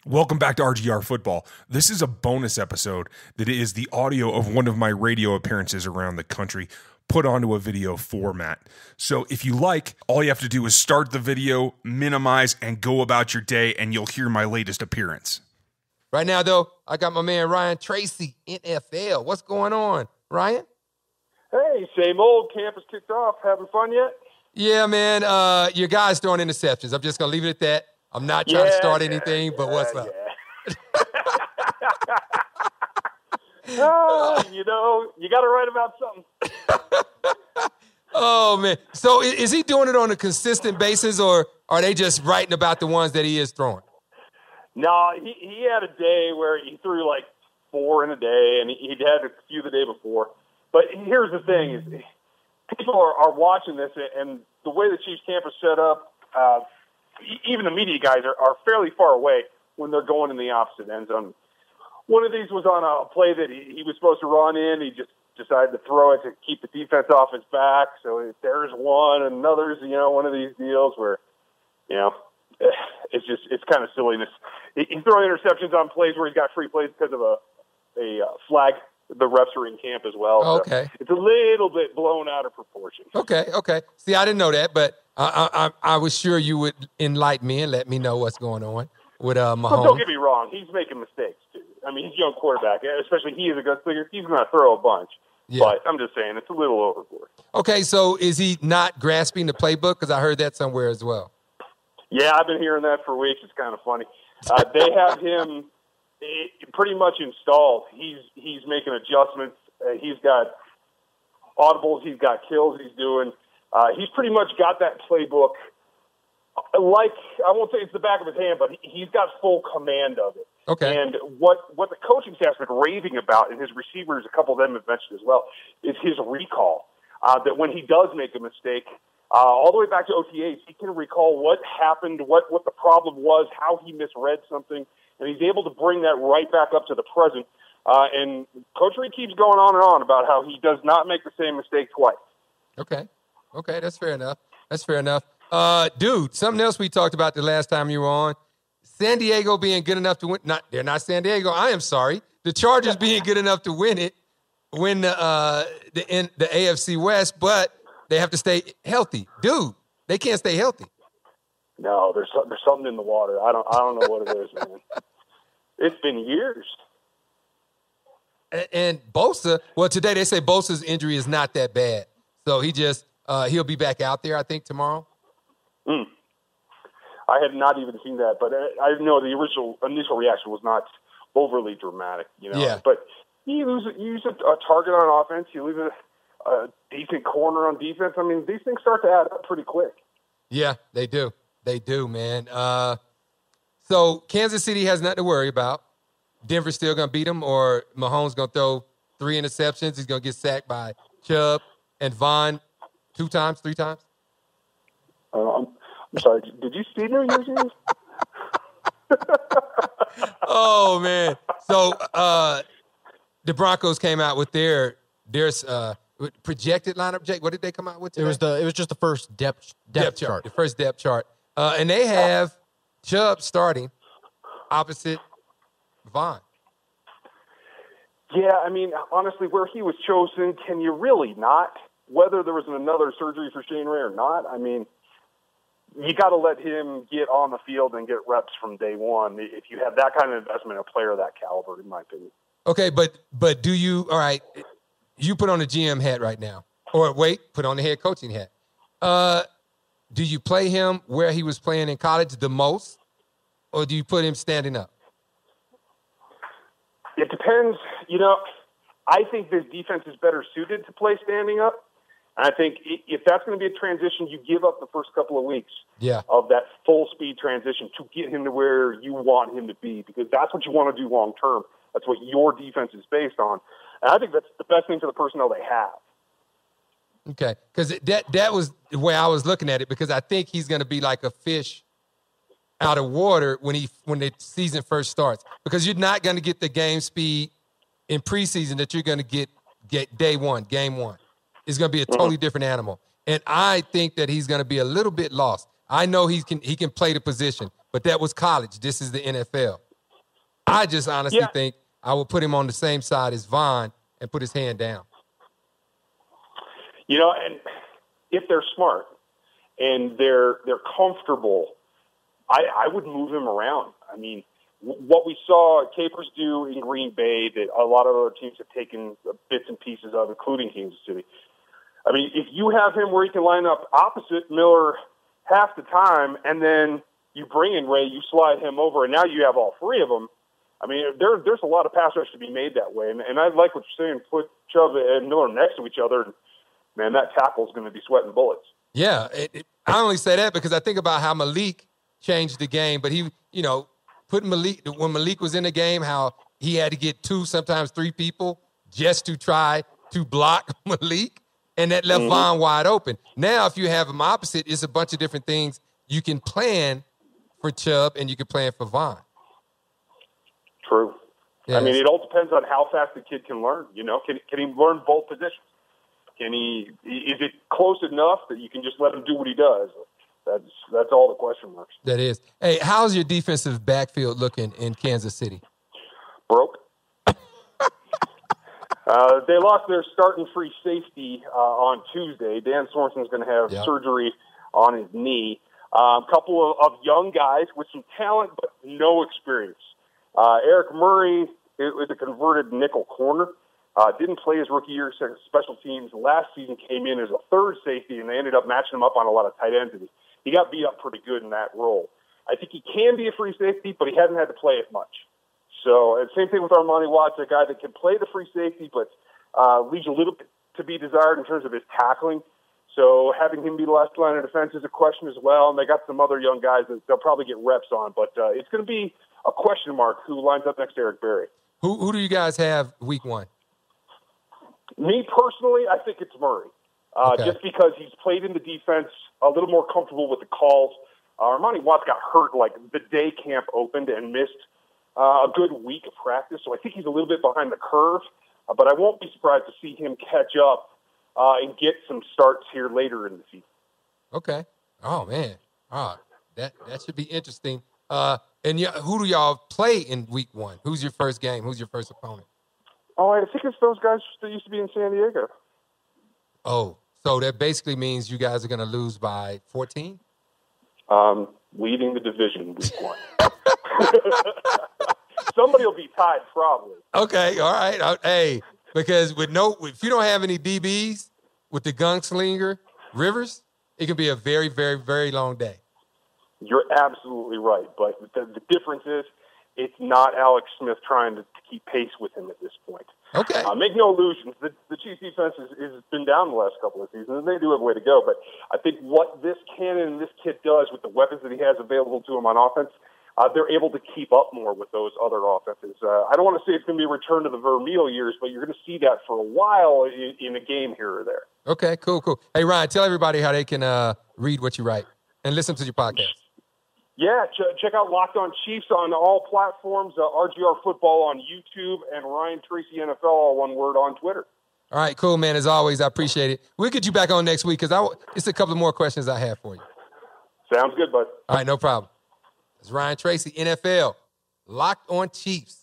Welcome back to RGR Football. This is a bonus episode that is the audio of one of my radio appearances around the country put onto a video format. So if you like, all you have to do is start the video, minimize, and go about your day, and you'll hear my latest appearance. Right now, though, I got my man Ryan Tracy, NFL. What's going on, Ryan? Hey, same old. Campus kicked off. Having fun yet? Yeah, man. Your guy's throwing interceptions. I'm just going to leave it at that. I'm not trying to start anything, but what's up? You know, you got to write about something. Oh, man. So is he doing it on a consistent basis, or are they just writing about the ones that he is throwing? No, he had a day where he threw like 4 in a day, and he'd had a few the day before. But here's the thing is people are watching this, and the way the Chiefs camp is set up, even the media guys are fairly far away when they're going in the opposite end zone. One of these was on a play that he was supposed to run in. He just decided to throw it to keep the defense off his back. So there's one, and another's, one of these deals where, it's kind of silliness. He's throwing interceptions on plays where he's got free plays because of a flag. The refs are in camp as well. Okay. So it's a little bit blown out of proportion. Okay. See, I didn't know that, but I was sure you would enlighten me and let me know what's going on with Mahomes. But don't get me wrong. He's making mistakes, too. I mean, he's a young quarterback, especially he is a gunslinger. He's going to throw a bunch. Yeah. But I'm just saying, it's a little overboard. Okay, so is he not grasping the playbook? Because I heard that somewhere as well. Yeah, I've been hearing that for weeks. It's kind of funny. They have him pretty much installed. He's making adjustments. He's got audibles. He's got kills he's doing. He's pretty much got that playbook. Like, I won't say it's the back of his hand, but he's got full command of it. Okay. And what the coaching staff's been raving about, and his receivers, a couple of them have mentioned as well, is his recall. That when he does make a mistake, all the way back to OTAs, he can recall what happened, what the problem was, how he misread something, and he's able to bring that right back up to the present. And Coach Reed keeps going on and on about how he does not make the same mistake twice. Okay, that's fair enough. Dude, something else we talked about the last time you were on, San Diego being good enough to win. They're not San Diego. I am sorry. The Chargers being good enough to win the AFC West, but they have to stay healthy. Dude, they can't stay healthy. No, there's something in the water. I don't know what it is, man. It's been years. And Bosa, well, today they say Bosa's injury is not that bad. So he'll be back out there, I think, tomorrow. I had not even seen that, but I know the initial reaction was not overly dramatic, Yeah. But you use a target on offense, you lose a decent corner on defense. I mean, these things start to add up pretty quick. Yeah, they do. They do, man. So Kansas City has nothing to worry about. Denver's still going to beat them, or Mahomes going to throw 3 interceptions. He's going to get sacked by Chubb and Vaughn 2 times, 3 times. I'm sorry. Did you see New Year's Eve? Oh, man. So the Broncos came out with their projected lineup. Jake, what did they come out with today? It was just the first depth chart. The first depth chart. And they have Chubb starting opposite Vaughn. Yeah, I mean, honestly, where he was chosen, can you really not? Whether there was another surgery for Shane Ray or not, I mean, you got to let him get on the field and get reps from day one if you have that kind of investment in a player of that caliber, in my opinion. Okay, but do you – all right, you put on the GM hat right now. Or wait, put on the head coaching hat. Do you play him where he was playing in college the most, or do you put him standing up? It depends. I think this defense is better suited to play standing up. And I think if that's going to be a transition, you give up the first couple of weeks of that full-speed transition to get him to where you want him to be, because that's what you want to do long-term. That's what your defense is based on. And I think that's the best thing for the personnel they have. Okay, because that was the way I was looking at it, because I think he's going to be like a fish out of water when the season first starts, because you're not going to get the game speed in preseason that you're going to get day one, game one. It's going to be a totally different animal. And I think that he's going to be a little bit lost. I know he can play the position, but that was college. This is the NFL. I just honestly think I would put him on the same side as Vaughn and put his hand down. You know, and if they're smart and they're comfortable, I would move him around. I mean, what we saw Capers do in Green Bay that a lot of other teams have taken bits and pieces of, including Kansas City. I mean, if you have him where he can line up opposite Miller half the time, and then you bring in Ray, you slide him over, and now you have all three of them. I mean, there's a lot of pass rush to be made that way. And I like what you're saying, put Chubb and Miller next to each other, and, man, that tackle's going to be sweating bullets. Yeah, I only say that because I think about how Malik changed the game, but he, put Malik, when Malik was in the game, how he had to get 2, sometimes 3 people just to try to block Malik, and that left Vaughn wide open. Now, if you have him opposite, it's a bunch of different things you can plan for Chubb and you can plan for Vaughn. True. Yes. I mean, it all depends on how fast the kid can learn. Can he learn both positions? Is it close enough that you can just let him do what he does? That's all the question marks. That is. Hey, how's your defensive backfield looking in Kansas City? Broke. They lost their starting free safety on Tuesday. Dan Sorensen's going to have surgery on his knee. A couple of young guys with some talent but no experience. Eric Murray is a converted nickel corner. Didn't play his rookie year special teams. Last season came in as a third safety, and they ended up matching him up on a lot of tight ends. He got beat up pretty good in that role. I think he can be a free safety, but he hasn't had to play it much. So, and same thing with Armani Watts, a guy that can play the free safety, but leaves a little bit to be desired in terms of his tackling. So having him be the last line of defense is a question as well. And they got some other young guys that they'll probably get reps on. But it's going to be a question mark who lines up next to Eric Berry. Who do you guys have week 1? Me personally, I think it's Murray. Just because he's played in the defense, a little more comfortable with the calls. Armani Watts got hurt like the day camp opened and missed a good week of practice. So I think he's a little bit behind the curve. But I won't be surprised to see him catch up and get some starts here later in the season. Okay. Oh, man. That should be interesting. And who do y'all play in week 1? Who's your first game? Who's your first opponent? Oh, I think it's those guys that used to be in San Diego. Oh, so that basically means you guys are going to lose by 14? Leading the division week 1. Somebody will be tied probably. Okay, all right. Hey, because if you don't have any DBs with the gunslinger Rivers, it can be a very, very, very long day. You're absolutely right. But the difference is it's not Alex Smith trying to keep pace with him at this point. Okay. Make no illusions. The Chiefs defense has been down the last couple of seasons, and they do have a way to go. But I think what this cannon and this kid does with the weapons that he has available to him on offense, they're able to keep up more with those other offenses. I don't want to say it's going to be a return to the Vermeil years, but you're going to see that for a while in a game here or there. Okay, cool. Hey, Ryan, tell everybody how they can read what you write and listen to your podcast. Yeah, check out Locked On Chiefs on all platforms, RGR Football on YouTube, and Ryan Tracy NFL, all one word, on Twitter. All right, cool, man. As always, I appreciate it. We'll get you back on next week because it's a couple of more questions I have for you. Sounds good, bud. All right, no problem. It's Ryan Tracy, NFL, Locked On Chiefs.